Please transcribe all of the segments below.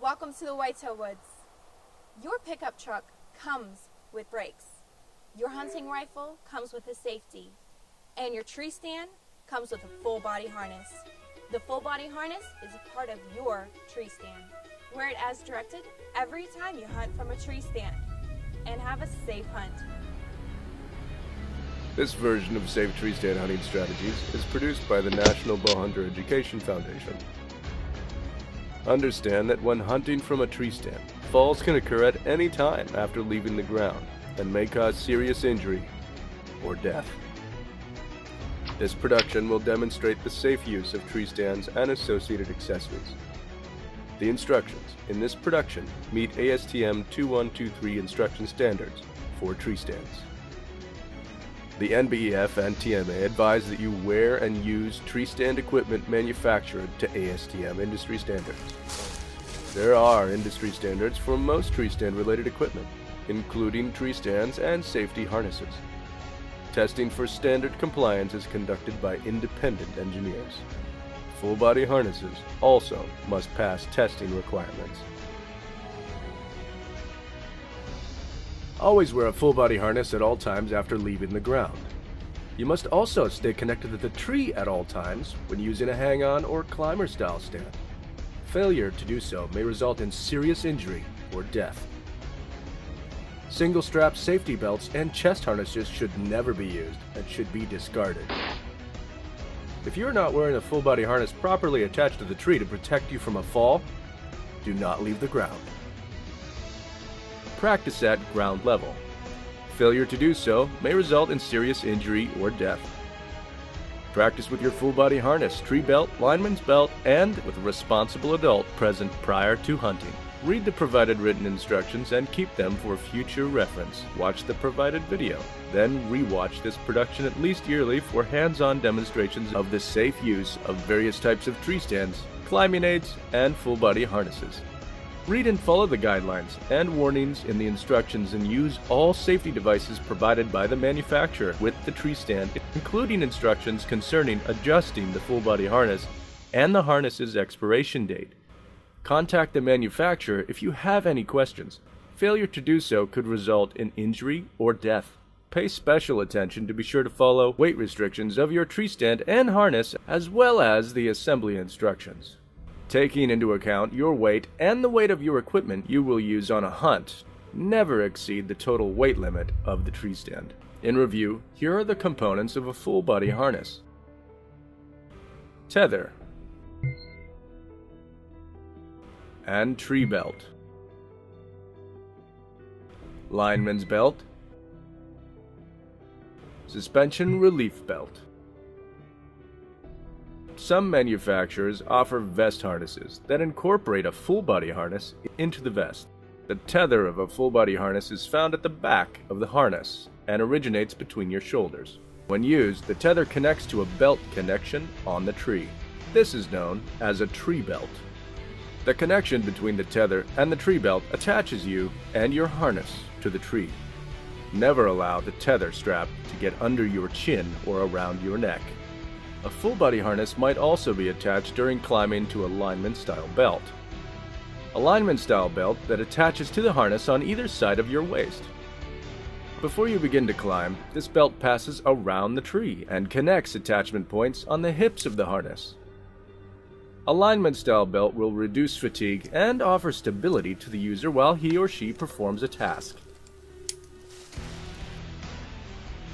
Welcome to the Whitetail Woods. Your pickup truck comes with brakes. Your hunting rifle comes with a safety. And your tree stand comes with a full body harness. The full body harness is a part of your tree stand. Wear it as directed every time you hunt from a tree stand. And have a safe hunt. This version of Safe Tree Stand Hunting Strategies is produced by the National Bowhunter Education Foundation. Understand that when hunting from a tree stand, falls can occur at any time after leaving the ground and may cause serious injury or death. This production will demonstrate the safe use of tree stands and associated accessories. The instructions in this production meet ASTM 2123 instruction standards for tree stands. The NBEF and TMA advise that you wear and use tree stand equipment manufactured to ASTM industry standards. There are industry standards for most tree stand related equipment, including tree stands and safety harnesses. Testing for standard compliance is conducted by independent engineers. Full body harnesses also must pass testing requirements. Always wear a full body harness at all times after leaving the ground. You must also stay connected to the tree at all times when using a hang-on or climber style stand. Failure to do so may result in serious injury or death. Single strap safety belts and chest harnesses should never be used and should be discarded. If you are not wearing a full body harness properly attached to the tree to protect you from a fall, do not leave the ground. Practice at ground level. Failure to do so may result in serious injury or death. Practice with your full body harness, tree belt, lineman's belt, and with a responsible adult present prior to hunting. Read the provided written instructions and keep them for future reference. Watch the provided video. Then re-watch this production at least yearly for hands-on demonstrations of the safe use of various types of tree stands, climbing aids, and full body harnesses. Read and follow the guidelines and warnings in the instructions and use all safety devices provided by the manufacturer with the tree stand, including instructions concerning adjusting the full body harness and the harness's expiration date. Contact the manufacturer if you have any questions. Failure to do so could result in injury or death. Pay special attention to be sure to follow weight restrictions of your tree stand and harness as well as the assembly instructions. Taking into account your weight and the weight of your equipment you will use on a hunt, never exceed the total weight limit of the tree stand. In review, here are the components of a full body harness. Tether and tree belt, lineman's belt, suspension relief belt. Some manufacturers offer vest harnesses that incorporate a full body harness into the vest. The tether of a full body harness is found at the back of the harness and originates between your shoulders. When used, the tether connects to a belt connection on the tree. This is known as a tree belt. The connection between the tether and the tree belt attaches you and your harness to the tree. Never allow the tether strap to get under your chin or around your neck. A full body harness might also be attached during climbing to a lineman style belt. A lineman style belt that attaches to the harness on either side of your waist. Before you begin to climb, this belt passes around the tree and connects attachment points on the hips of the harness. A lineman style belt will reduce fatigue and offer stability to the user while he or she performs a task.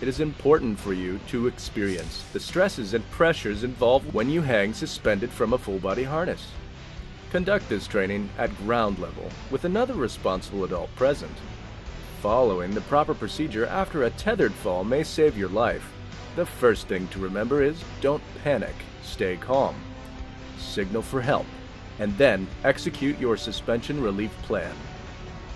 It is important for you to experience the stresses and pressures involved when you hang suspended from a full body harness. Conduct this training at ground level with another responsible adult present. Following the proper procedure after a tethered fall may save your life. The first thing to remember is don't panic, stay calm. Signal for help, and then execute your suspension relief plan.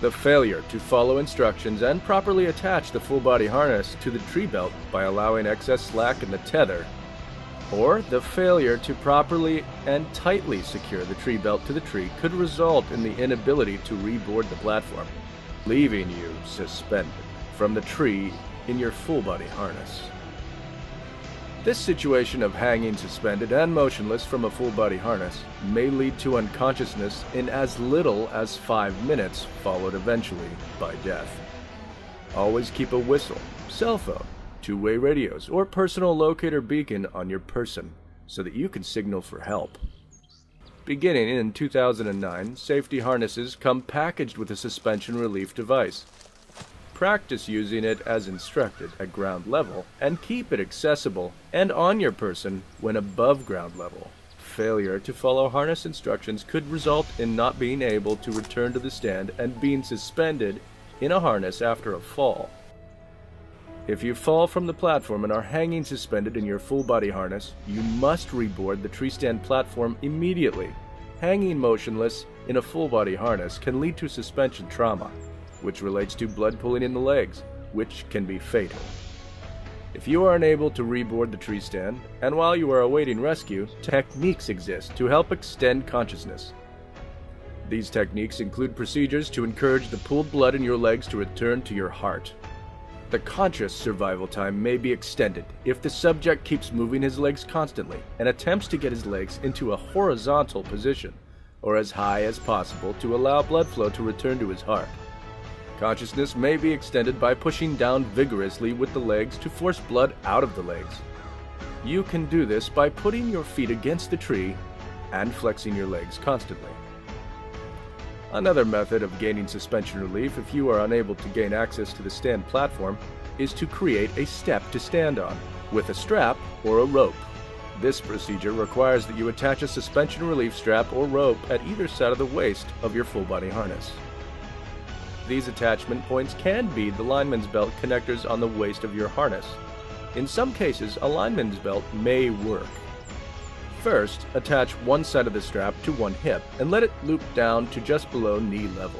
The failure to follow instructions and properly attach the full body harness to the tree belt by allowing excess slack in the tether, or the failure to properly and tightly secure the tree belt to the tree could result in the inability to reboard the platform, leaving you suspended from the tree in your full body harness. This situation of hanging suspended and motionless from a full-body harness may lead to unconsciousness in as little as 5 minutes, followed eventually by death. Always keep a whistle, cell phone, two-way radios, or personal locator beacon on your person so that you can signal for help. Beginning in 2009, safety harnesses come packaged with a suspension relief device. Practice using it as instructed at ground level and keep it accessible and on your person when above ground level. Failure to follow harness instructions could result in not being able to return to the stand and being suspended in a harness after a fall. If you fall from the platform and are hanging suspended in your full body harness, you must reboard the Treestand platform immediately. Hanging motionless in a full body harness can lead to suspension trauma, which relates to blood pooling in the legs, which can be fatal. If you are unable to reboard the Treestand, and while you are awaiting rescue, techniques exist to help extend consciousness. These techniques include procedures to encourage the pooled blood in your legs to return to your heart. The conscious survival time may be extended if the subject keeps moving his legs constantly and attempts to get his legs into a horizontal position, or as high as possible to allow blood flow to return to his heart. Consciousness may be extended by pushing down vigorously with the legs to force blood out of the legs. You can do this by putting your feet against the tree and flexing your legs constantly. Another method of gaining suspension relief if you are unable to gain access to the stand platform is to create a step to stand on with a strap or a rope. This procedure requires that you attach a suspension relief strap or rope at either side of the waist of your full body harness. These attachment points can be the lineman's belt connectors on the waist of your harness. In some cases, a lineman's belt may work. First, attach one side of the strap to one hip and let it loop down to just below knee level.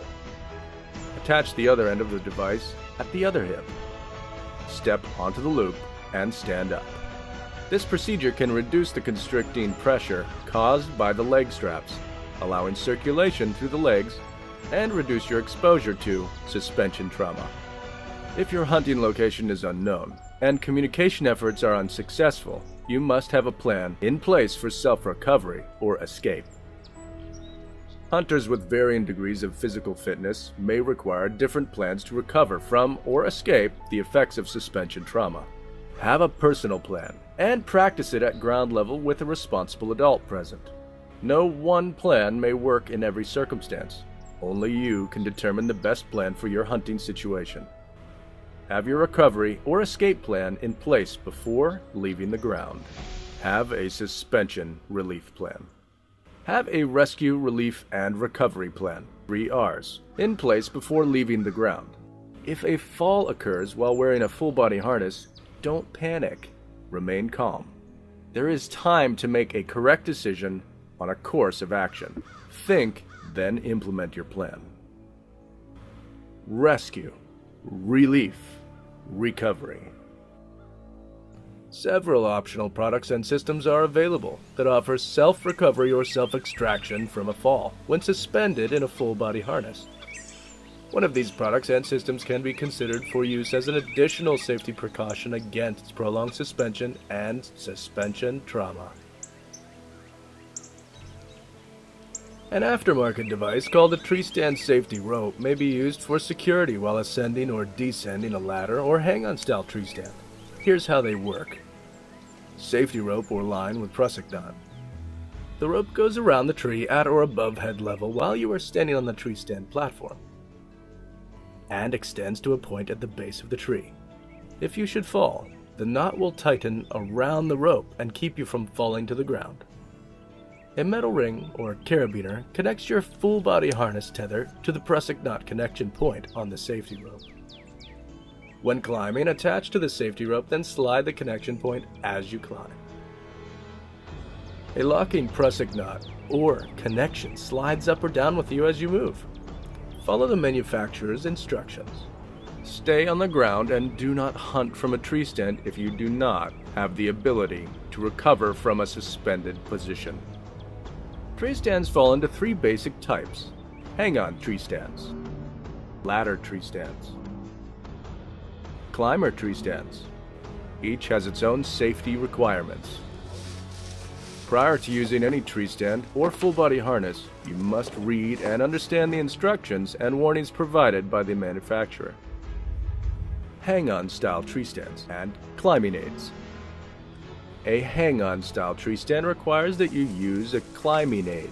Attach the other end of the device at the other hip. Step onto the loop and stand up. This procedure can reduce the constricting pressure caused by the leg straps, allowing circulation through the legs and reduce your exposure to suspension trauma. If your hunting location is unknown and communication efforts are unsuccessful, you must have a plan in place for self-recovery or escape. Hunters with varying degrees of physical fitness may require different plans to recover from or escape the effects of suspension trauma. Have a personal plan and practice it at ground level with a responsible adult present. No one plan may work in every circumstance. Only you can determine the best plan for your hunting situation. Have your recovery or escape plan in place before leaving the ground. Have a suspension relief plan. Have a rescue, relief, and recovery plan, 3 Rs, in place before leaving the ground. If a fall occurs while wearing a full-body harness, don't panic. Remain calm. There is time to make a correct decision on a course of action. Think, then implement your plan. Rescue, relief, recovery. Several optional products and systems are available that offer self-recovery or self-extraction from a fall when suspended in a full-body harness. One of these products and systems can be considered for use as an additional safety precaution against prolonged suspension and suspension trauma. An aftermarket device called a Treestand safety rope may be used for security while ascending or descending a ladder or hang-on style tree stand. Here's how they work. Safety rope or line with prusik knot. The rope goes around the tree at or above head level while you are standing on the tree stand platform and extends to a point at the base of the tree. If you should fall, the knot will tighten around the rope and keep you from falling to the ground. A metal ring or carabiner connects your full body harness tether to the prusik knot connection point on the safety rope. When climbing, attach to the safety rope, then slide the connection point as you climb. A locking prusik knot or connection slides up or down with you as you move. Follow the manufacturer's instructions. Stay on the ground and do not hunt from a tree stand if you do not have the ability to recover from a suspended position. Tree stands fall into 3 basic types: hang-on tree stands, ladder tree stands, climber tree stands, Each has its own safety requirements. Prior to using any tree stand or full-body harness, you must read and understand the instructions and warnings provided by the manufacturer. Hang-on style tree stands and climbing aids. A hang-on style tree stand requires that you use a climbing aid.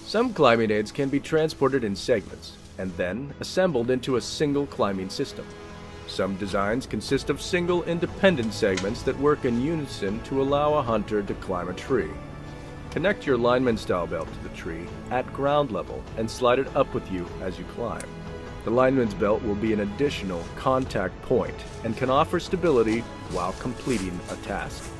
Some climbing aids can be transported in segments and then assembled into a single climbing system. Some designs consist of single independent segments that work in unison to allow a hunter to climb a tree. Connect your lineman style belt to the tree at ground level and slide it up with you as you climb. The lineman's belt will be an additional contact point and can offer stability while completing a task.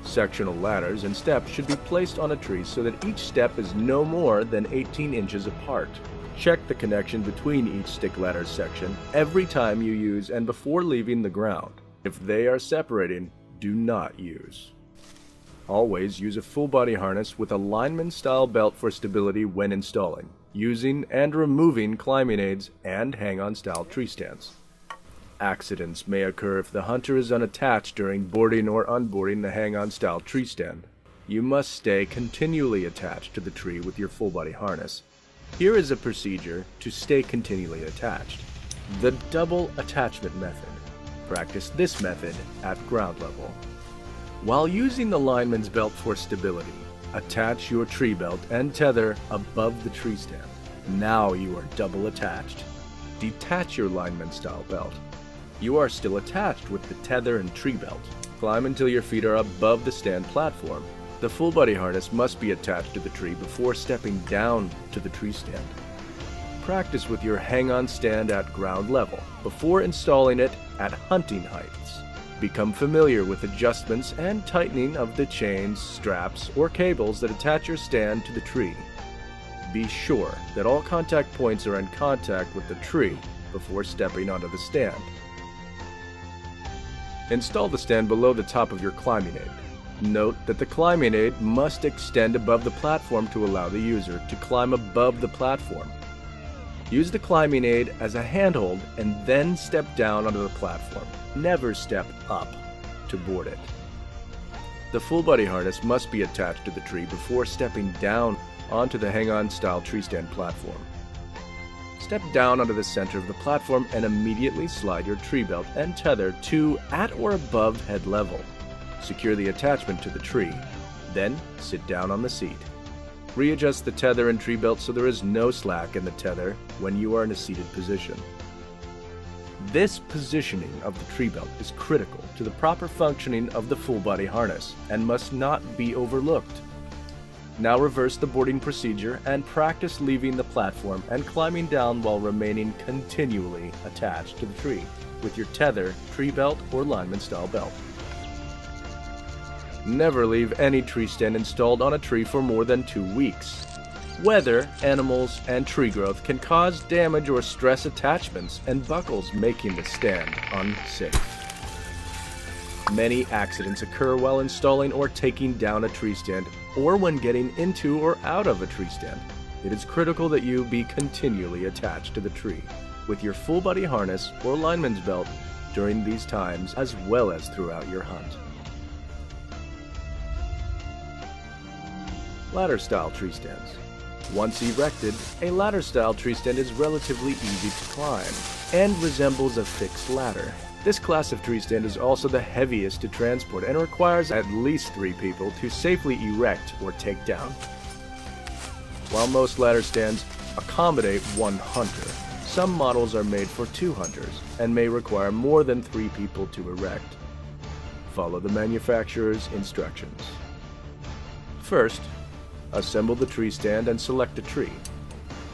Sectional ladders and steps should be placed on a tree so that each step is no more than 18 inches apart. Check the connection between each stick ladder section every time you use and before leaving the ground. If they are separating, do not use. Always use a full body harness with a lineman style belt for stability when installing, using and removing climbing aids and hang-on style tree stands. Accidents may occur if the hunter is unattached during boarding or unboarding the hang-on style tree stand. You must stay continually attached to the tree with your full body harness. Here is a procedure to stay continually attached. The double attachment method. Practice this method at ground level. While using the lineman's belt for stability, attach your tree belt and tether above the tree stand. Now you are double attached. Detach your lineman style belt. You are still attached with the tether and tree belt. Climb until your feet are above the stand platform. The full body harness must be attached to the tree before stepping down to the tree stand. Practice with your hang-on stand at ground level before installing it at hunting heights. Become familiar with adjustments and tightening of the chains, straps, or cables that attach your stand to the tree. Be sure that all contact points are in contact with the tree before stepping onto the stand. Install the stand below the top of your climbing aid. Note that the climbing aid must extend above the platform to allow the user to climb above the platform. Use the climbing aid as a handhold and then step down onto the platform. Never step up to board it. The full body harness must be attached to the tree before stepping down onto the hang-on style tree stand platform. Step down onto the center of the platform and immediately slide your tree belt and tether to at or above head level. Secure the attachment to the tree. Then sit down on the seat. Readjust the tether and tree belt so there is no slack in the tether when you are in a seated position. This positioning of the tree belt is critical to the proper functioning of the full body harness and must not be overlooked. Now reverse the boarding procedure and practice leaving the platform and climbing down while remaining continually attached to the tree with your tether, tree belt, or lineman style belt. Never leave any tree stand installed on a tree for more than 2 weeks. Weather, animals, and tree growth can cause damage or stress attachments and buckles, making the stand unsafe. Many accidents occur while installing or taking down a tree stand, or when getting into or out of a tree stand. It is critical that you be continually attached to the tree with your full body harness or lineman's belt during these times as well as throughout your hunt. Ladder style tree stands. Once erected, a ladder style tree stand is relatively easy to climb and resembles a fixed ladder. This class of tree stand is also the heaviest to transport and requires at least 3 people to safely erect or take down. While most ladder stands accommodate 1 hunter, some models are made for 2 hunters and may require more than 3 people to erect. Follow the manufacturer's instructions. First, assemble the tree stand and select a tree.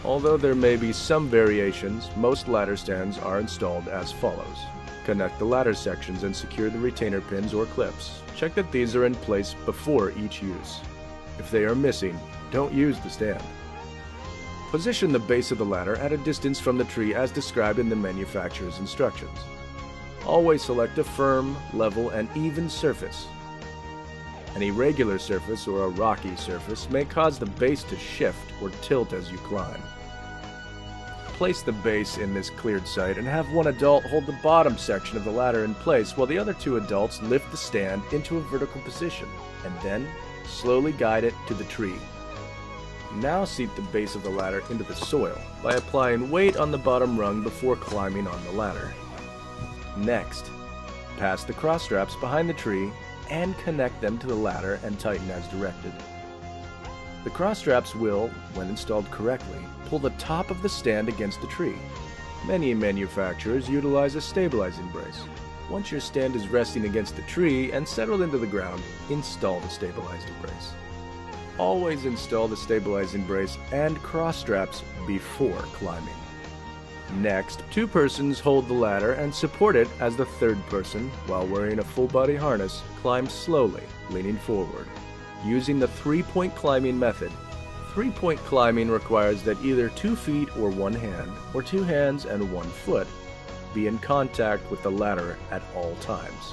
Although there may be some variations, most ladder stands are installed as follows. Connect the ladder sections and secure the retainer pins or clips. Check that these are in place before each use. If they are missing, don't use the stand. Position the base of the ladder at a distance from the tree as described in the manufacturer's instructions. Always select a firm, level, and even surface. An irregular surface or a rocky surface may cause the base to shift or tilt as you climb. place the base in this cleared site and have one adult hold the bottom section of the ladder in place while the other two adults lift the stand into a vertical position, and then slowly guide it to the tree. Now seat the base of the ladder into the soil by applying weight on the bottom rung before climbing on the ladder. Next, pass the cross straps behind the tree and connect them to the ladder and tighten as directed. The cross straps will, when installed correctly, pull the top of the stand against the tree. Many manufacturers utilize a stabilizing brace. Once your stand is resting against the tree and settled into the ground, install the stabilizing brace. Always install the stabilizing brace and cross straps before climbing. Next, two persons hold the ladder and support it as the third person, while wearing a full-body harness, climbs slowly, leaning forward. Using the 3-point climbing method. 3-point climbing requires that either 2 feet or 1 hand, or 2 hands and 1 foot, be in contact with the ladder at all times.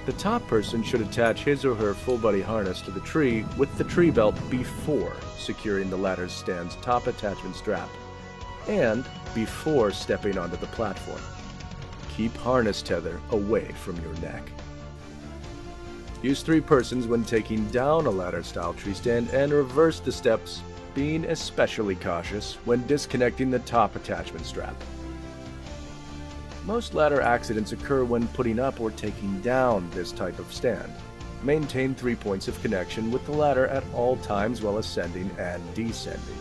The top person should attach his or her full-body harness to the tree with the tree belt before securing the ladder's stand's top attachment strap, and before stepping onto the platform. Keep harness tether away from your neck. Use 3 persons when taking down a ladder-style tree stand and reverse the steps, being especially cautious when disconnecting the top attachment strap. Most ladder accidents occur when putting up or taking down this type of stand. Maintain 3 points of connection with the ladder at all times while ascending and descending.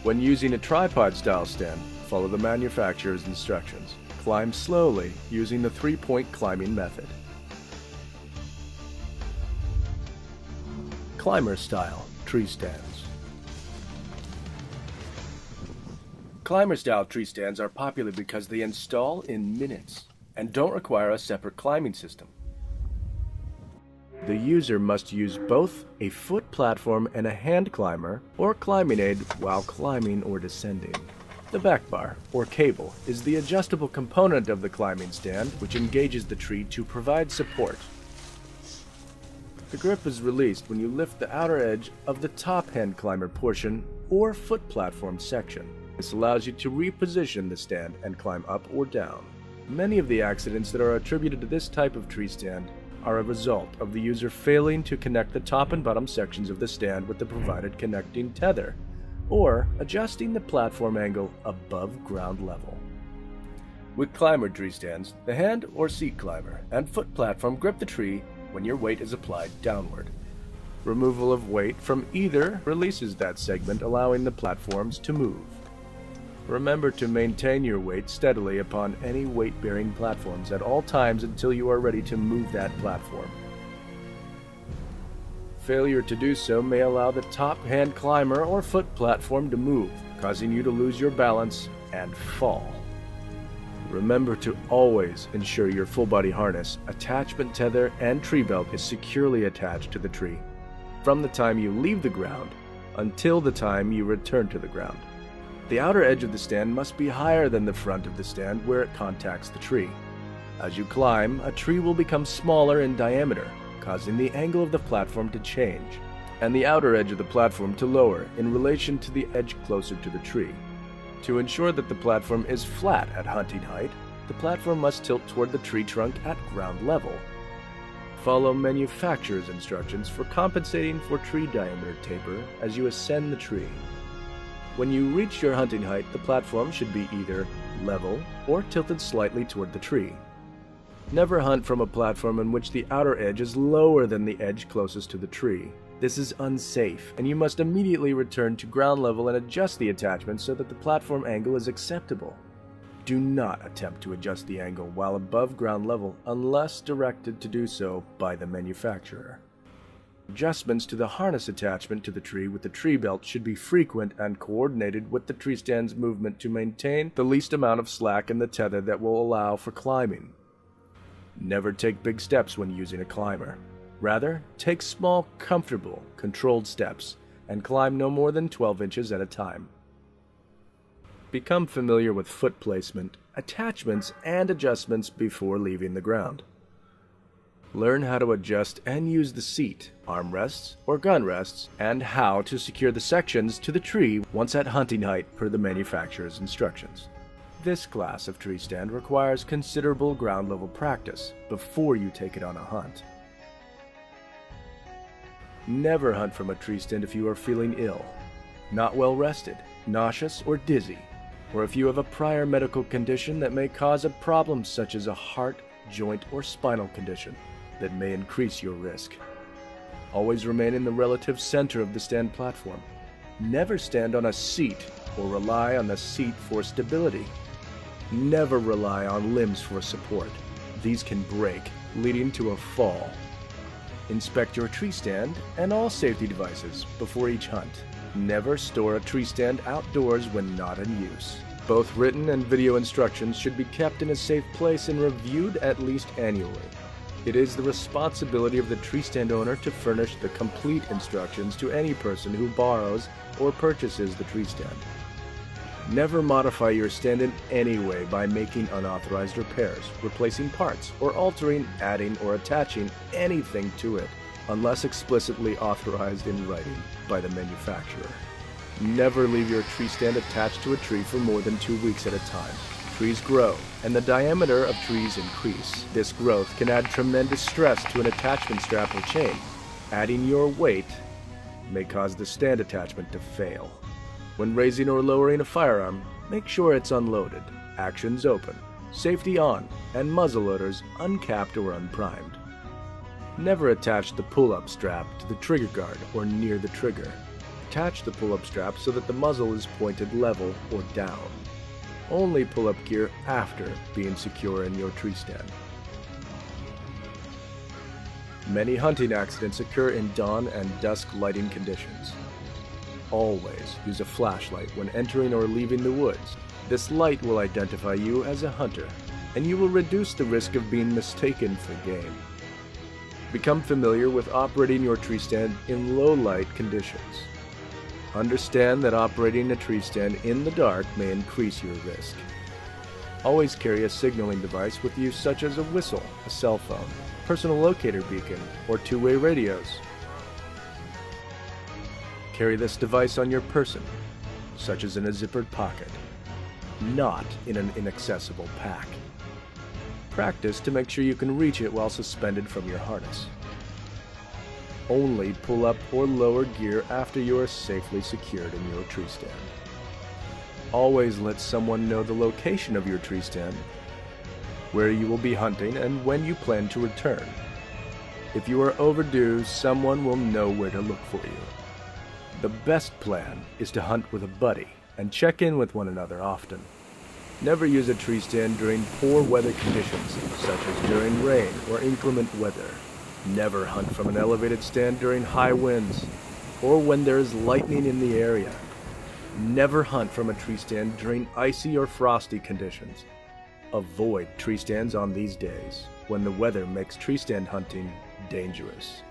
When using a tripod-style stand, follow the manufacturer's instructions. Climb slowly using the 3-point climbing method. Climber-style tree stands. Climber-style tree stands are popular because they install in minutes and don't require a separate climbing system. The user must use both a foot platform and a hand climber or climbing aid while climbing or descending. The back bar, or cable, is the adjustable component of the climbing stand which engages the tree to provide support. The grip is released when you lift the outer edge of the top hand climber portion or foot platform section. This allows you to reposition the stand and climb up or down. Many of the accidents that are attributed to this type of tree stand are a result of the user failing to connect the top and bottom sections of the stand with the provided connecting tether, or adjusting the platform angle above ground level. With climber tree stands, the hand or seat climber and foot platform grip the tree when your weight is applied downward. Removal of weight from either releases that segment, allowing the platforms to move. Remember to maintain your weight steadily upon any weight-bearing platforms at all times until you are ready to move that platform. Failure to do so may allow the top hand climber or foot platform to move, causing you to lose your balance and fall. Remember to always ensure your full-body harness, attachment tether, and tree belt is securely attached to the tree from the time you leave the ground until the time you return to the ground. The outer edge of the stand must be higher than the front of the stand where it contacts the tree. As you climb, a tree will become smaller in diameter, causing the angle of the platform to change, and the outer edge of the platform to lower in relation to the edge closer to the tree. To ensure that the platform is flat at hunting height, the platform must tilt toward the tree trunk at ground level. Follow manufacturer's instructions for compensating for tree diameter taper as you ascend the tree. When you reach your hunting height, the platform should be either level or tilted slightly toward the tree. Never hunt from a platform in which the outer edge is lower than the edge closest to the tree. This is unsafe, and you must immediately return to ground level and adjust the attachment so that the platform angle is acceptable. Do not attempt to adjust the angle while above ground level unless directed to do so by the manufacturer. Adjustments to the harness attachment to the tree with the tree belt should be frequent and coordinated with the tree stand's movement to maintain the least amount of slack in the tether that will allow for climbing. Never take big steps when using a climber. Rather, take small, comfortable, controlled steps and climb no more than 12 inches at a time. Become familiar with foot placement, attachments, and adjustments before leaving the ground. Learn how to adjust and use the seat, armrests, or gun rests, and how to secure the sections to the tree once at hunting height per the manufacturer's instructions. This class of tree stand requires considerable ground level practice before you take it on a hunt. Never hunt from a tree stand if you are feeling ill, not well rested, nauseous, or dizzy, or if you have a prior medical condition that may cause a problem such as a heart, joint, or spinal condition that may increase your risk. Always remain in the relative center of the stand platform. Never stand on a seat or rely on the seat for stability. Never rely on limbs for support. These can break, leading to a fall. Inspect your tree stand and all safety devices before each hunt. Never store a tree stand outdoors when not in use. Both written and video instructions should be kept in a safe place and reviewed at least annually. It is the responsibility of the tree stand owner to furnish the complete instructions to any person who borrows or purchases the tree stand. Never modify your stand in any way by making unauthorized repairs, replacing parts, or altering, adding, or attaching anything to it unless explicitly authorized in writing by the manufacturer. Never leave your tree stand attached to a tree for more than 2 weeks at a time. Trees grow, and the diameter of trees increase. This growth can add tremendous stress to an attachment strap or chain. Adding your weight may cause the stand attachment to fail. When raising or lowering a firearm, make sure it's unloaded, actions open, safety on, and muzzle loaders uncapped or unprimed. Never attach the pull-up strap to the trigger guard or near the trigger. Attach the pull-up strap so that the muzzle is pointed level or down. Only pull up gear after being secure in your tree stand. Many hunting accidents occur in dawn and dusk lighting conditions. Always use a flashlight when entering or leaving the woods. This light will identify you as a hunter, and you will reduce the risk of being mistaken for game. Become familiar with operating your tree stand in low light conditions. Understand that operating a tree stand in the dark may increase your risk. Always carry a signaling device with you such as a whistle, a cell phone, personal locator beacon, or two-way radios. Carry this device on your person, such as in a zippered pocket, not in an inaccessible pack. Practice to make sure you can reach it while suspended from your harness. Only pull up or lower gear after you are safely secured in your tree stand. Always let someone know the location of your tree stand, where you will be hunting, and when you plan to return. If you are overdue, someone will know where to look for you. The best plan is to hunt with a buddy and check in with one another often. Never use a tree stand during poor weather conditions, such as during rain or inclement weather. Never hunt from an elevated stand during high winds or when there is lightning in the area. Never hunt from a tree stand during icy or frosty conditions. Avoid tree stands on these days when the weather makes tree stand hunting dangerous.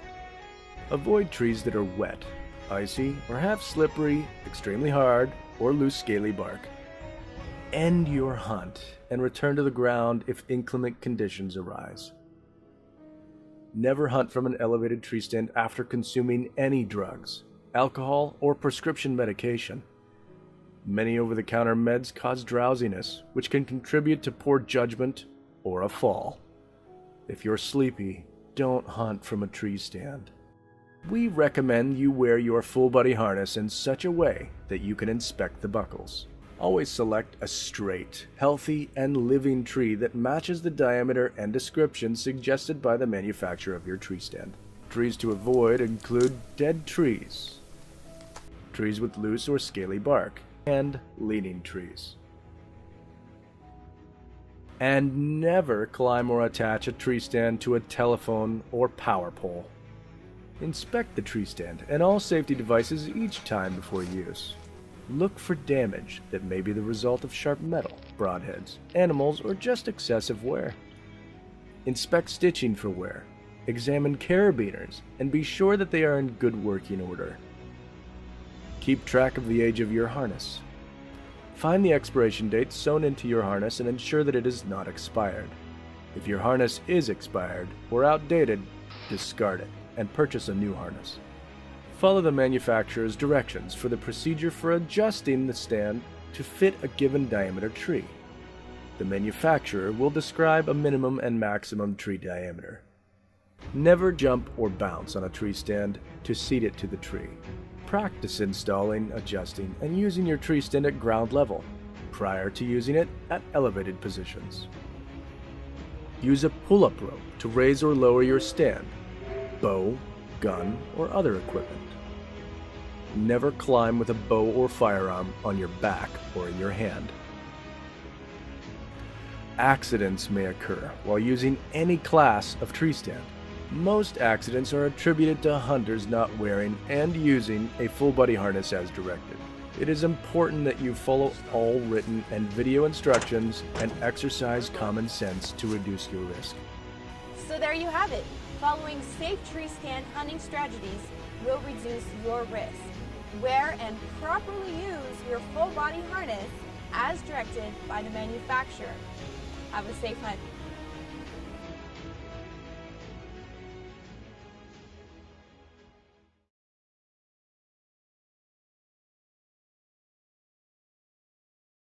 Avoid trees that are wet, icy, or have slippery, extremely hard, or loose scaly bark. End your hunt and return to the ground if inclement conditions arise. Never hunt from an elevated tree stand after consuming any drugs, alcohol, or prescription medication. Many over-the-counter meds cause drowsiness, which can contribute to poor judgment or a fall. If you're sleepy, don't hunt from a tree stand. We recommend you wear your full-body harness in such a way that you can inspect the buckles. Always select a straight, healthy, and living tree that matches the diameter and description suggested by the manufacturer of your tree stand. Trees to avoid include dead trees, trees with loose or scaly bark, and leaning trees. And never climb or attach a tree stand to a telephone or power pole. Inspect the tree stand and all safety devices each time before use. Look for damage that may be the result of sharp metal, broadheads, animals, or just excessive wear. Inspect stitching for wear. Examine carabiners and be sure that they are in good working order. Keep track of the age of your harness. Find the expiration date sewn into your harness and ensure that it is not expired. If your harness is expired or outdated, discard it and purchase a new harness. Follow the manufacturer's directions for the procedure for adjusting the stand to fit a given diameter tree. The manufacturer will describe a minimum and maximum tree diameter. Never jump or bounce on a tree stand to seat it to the tree. Practice installing, adjusting, and using your tree stand at ground level prior to using it at elevated positions. Use a pull-up rope to raise or lower your stand, bow, gun, or other equipment. Never climb with a bow or firearm on your back or in your hand. Accidents may occur while using any class of tree stand. Most accidents are attributed to hunters not wearing and using a full body harness as directed. It is important that you follow all written and video instructions and exercise common sense to reduce your risk. So there you have it. Following safe tree stand hunting strategies will reduce your risk. Wear and properly use your full body harness as directed by the manufacturer. Have a safe hunt.